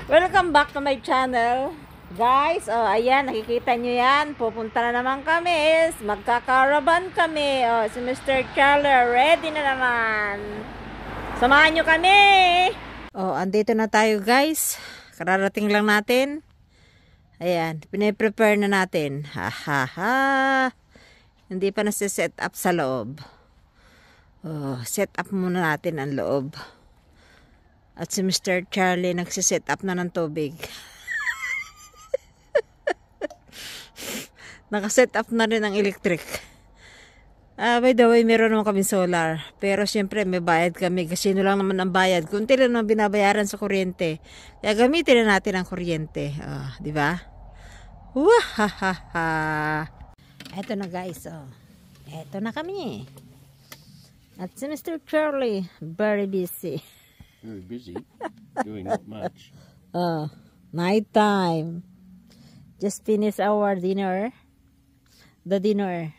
Welcome back to my channel. Guys, ayan, nakikita nyo yan. Pupunta na naman kami. Magkakaraban kami. Si Mr. Charlie, ready na naman. Samahan nyo kami. Andito na tayo guys. Kararating lang natin. Ayan, piniprepare na natin. Hindi pa nasi-set up sa loob. Set up muna natin ang loob. At si Mr. Charlie nagsiset up na ng tubig. Nakaset up na rin ang electric. By the way, meron naman kami solar. Pero syempre may bayad kami. Kasi no lang naman ang bayad. Kunti lang naman binabayaran sa kuryente. Kaya gamitin na natin ang kuryente. Di ba? Wahahaha. Eto na guys. Eto na kami. At si Mr. Charlie, very busy. Very busy, doing not much. Night time. Just finished our dinner. The dinner.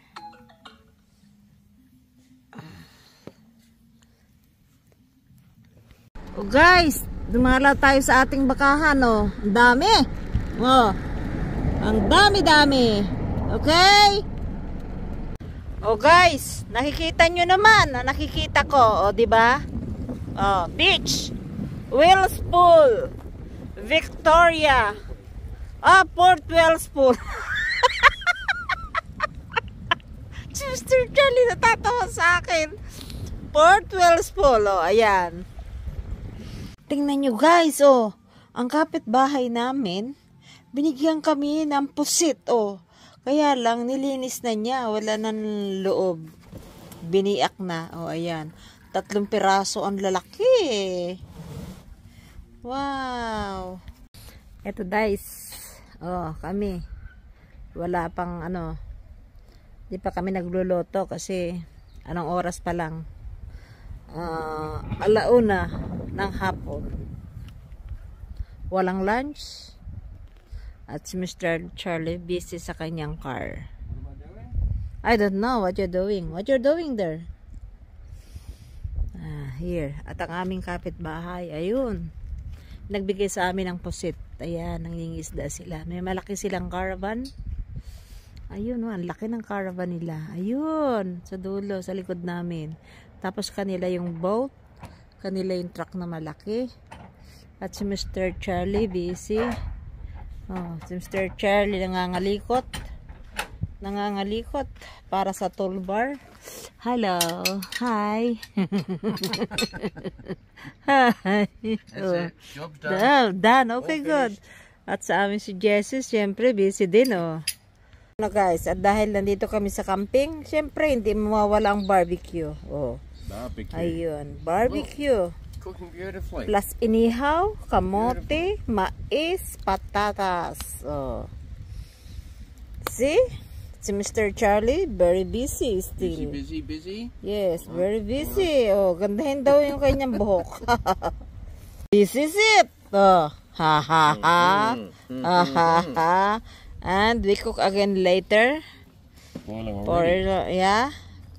Guys, dumala tayo sa ating bakahan, Ang dami. Ang dami-dami. Okay? Guys, nakikita nyo naman, nakikita ko, di ba? Beach, Wellspool, Victoria, Port Wellspool. Mr. Charlie natatawa sa akin. Port Wellspool, ayan. Tingnan nyo guys, ang kapitbahay namin, binigyan kami ng pusit, Kaya lang, nilinis na niya, wala nang loob. Biniak na, ayan. 3 piraso ang lalaki. Wow. Eto guys. Kami. Wala pang di pa kami nagluluto kasi anong oras pa lang. 1:00 ng hapon. Walang lunch. At si Mr. Charlie busy sa kanyang car. I don't know what you're doing. What you're doing there? Here. At ang aming kapitbahay, ayun. Nagbigay sa amin ng pusit. Ayan, nangingisda sila. May malaki silang caravan. Ayun, ang laki ng caravan nila. Ayun, sa dulo, sa likod namin. Tapos kanila yung boat. Kanila yung truck na malaki. At si Mr. Charlie, busy. Si Mr. Charlie nangangalikot. Nangangalikot para sa toolbar. Hello. Hi. Hi. Job's done. Done. Okay, good. At sa amin si Jessie, syempre busy din, guys, at dahil nandito kami sa camping, syempre hindi mawawala ang barbecue. Barbecue. Ayun, barbecue. Cooking beautifully. Plus inihaw, kamote, mais, patatas. See? Si Mr. Charlie, very busy still. Busy. Yes, very busy. Gandahin daw yung kanyang buhok. This is it. And we cook again later.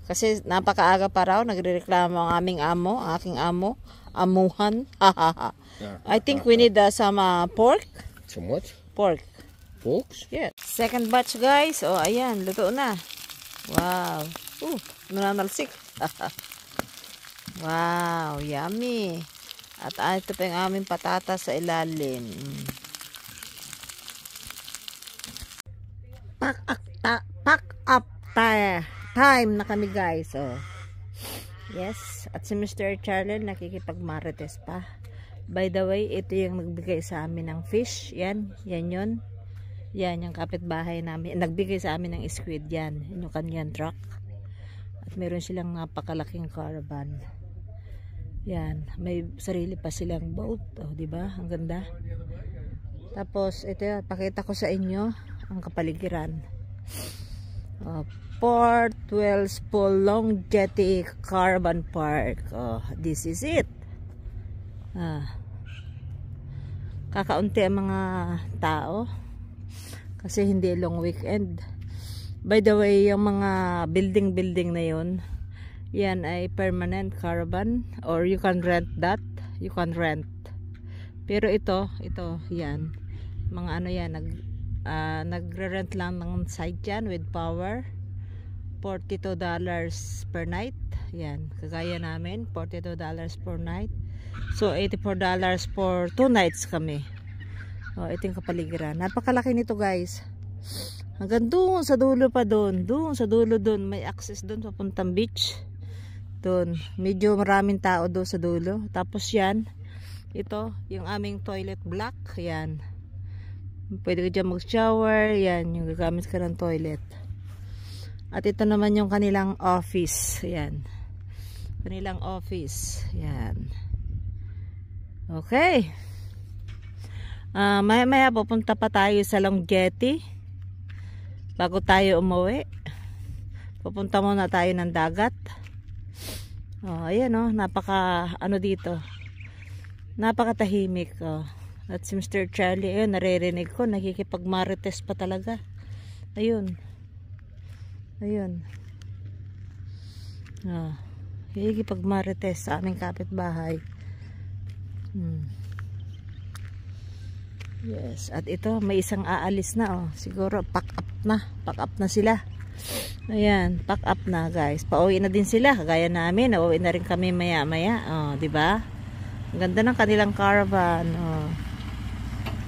Kasi napakaaga pa raw. Nagrereklamo ang aming amo, aking amo. Amuhan. I think we need some pork. Some what? Pork. Forks? Yeah. Second batch guys. Ayan, luto na. Wow. Nananalsik. Wow, yummy. At ito pa yung aming patatas sa ilalim. Pack up time na kami guys. Yes. At si Mr. Charlie nakikipagmarites pa. By the way, ito yung nagbigay sa amin ng fish. Yan yun. Yan yung kapitbahay namin. Nagbigay sa amin ng squid yan. Yung kanyang truck. At meron silang napakalaking caravan. Yan. May sarili pa silang boat. Diba? Ang ganda. Tapos, ito pakita ko sa inyo ang kapaligiran. Port Wellspool Longevity Caravan Park. This is it. Kakaunti ang mga tao. Kasi hindi long weekend. By the way, yung mga building na yun, yan ay permanent caravan or you can rent that. You can rent Pero ito, yan. Mga ano yan, nagre-rent lang ng site yan with power. $42 per night. Yan, kagaya namin, $42 per night. So, $84 for 2 nights kami. Oh, ito yung kapaligiran. Napakalaki nito, guys. Hanggang doon sa dulo pa doon. Doon sa dulo doon. May access doon papuntang beach. Doon. Medyo maraming tao doon sa dulo. Tapos yan. Ito, yung aming toilet block. Yan. Pwede ka dyan mag-shower. Yan, yung gagamit ka ng toilet. At ito naman yung kanilang office. Yan. Kanilang office. Yan. Okay. Maya pupunta pa tayo sa Longyetti. Bago tayo umuwi, pupunta muna tayo ng dagat. Oh, ayan oh, napaka ano dito. Napakatahimik oh. At si Mr. Charlie, ayun, naririnig ko, nakikipagmarites pa talaga. Ayun. Ayun. Oh, nakikipagmarites sa aming kapitbahay. Yes, at ito may isang aalis na oh. Siguro pack up na sila. Ayan, pack up na, guys. Pauwi na din sila, kagaya namin. Nauwi na rin kami maya-maya. Oh, 'di ba? Ang ganda ng kanilang caravan. Oh.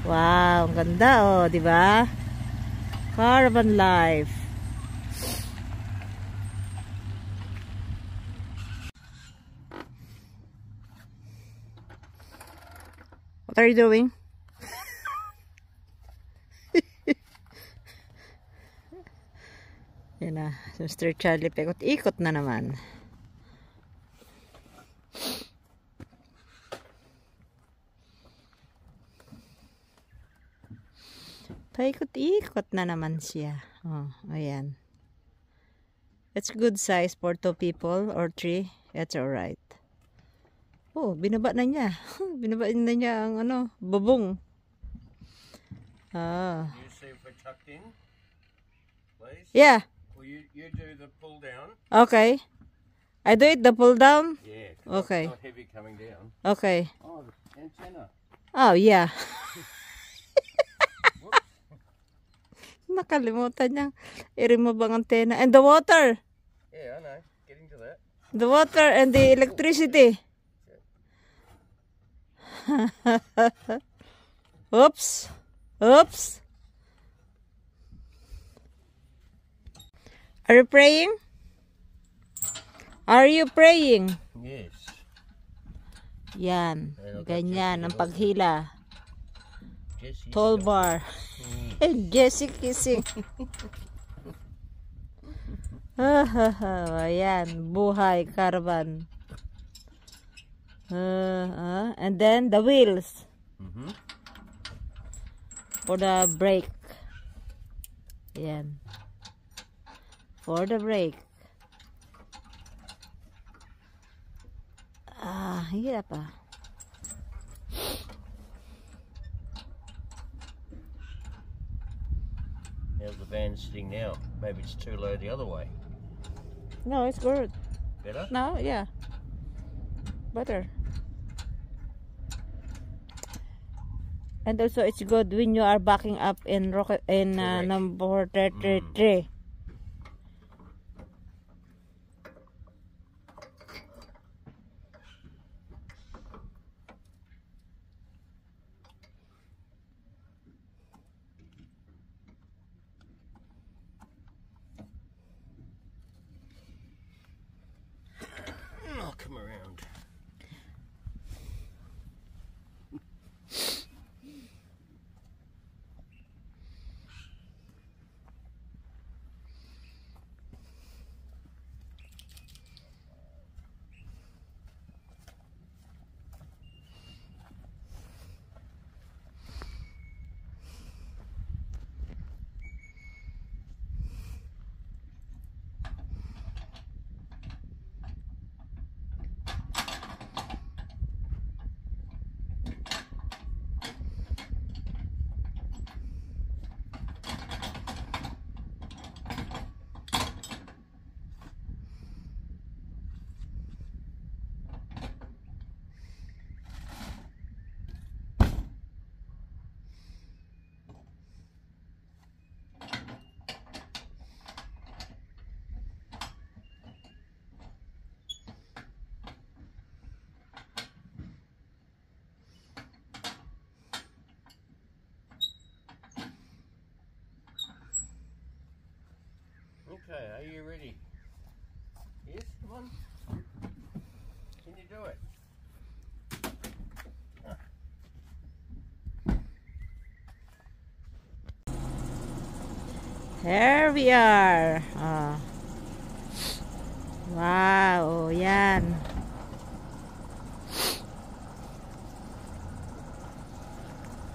Wow, ang ganda oh, 'di ba? Caravan life. What are you doing? Yan na, Mr. Charlie paikot-ikot na naman. Paikot-ikot na naman siya. Oh, ayan. It's good size for 2 people or 3. It's alright. Oh, binaba na niya. Binaba na niya ang ano, bubong. Ah. You see if we're tucked in, please? Yeah. Well, you do the pull down. Okay. I do it the pull down? Yeah. Okay. Not heavy coming down. Okay. Oh, the antenna. Oh, yeah. Nakalimutan niya i-remove ang antenna. And the water. Yeah, I know. Getting to that. The water and the electricity. Oops. Oops. Are you praying? Are you praying? Yes. Yan. Ganyan ang paghila. Jessie. Tall bar. Jessie kissing. Ayan. Buhay. Caravan. And then the wheels. For the brake. Ayan. For the brake. Hirap ah. How's the van sitting now? Maybe it's too low the other way. No, it's good. Better? No, yeah. Better. And also it's good when you are backing up in number 33. I'll come around. Okay, are you ready? Yes, come on. Can you do it? Here we are. Oh. Wow, yan.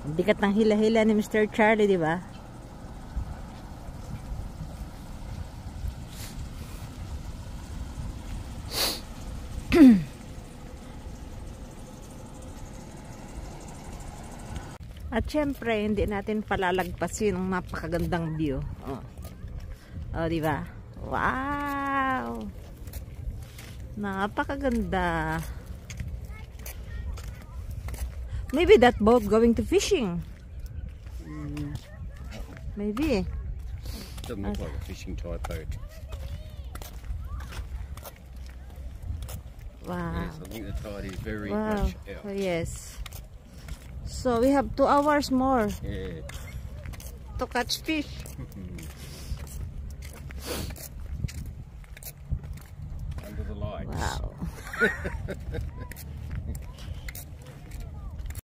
Ang bigat ng hila-hila ni Mr. Charlie, di ba? At syempre, hindi natin palalagpasin ang napakagandang view. Oh. Oh, di ba? Wow! Napakaganda. Maybe that boat going to fishing. Maybe. Doesn't look like a fishing type boat. Wow. Yes, I think the tide is very Wow. much out. Oh, yes. So we have 2 hours more Yeah. to catch fish. Under the lights. Wow.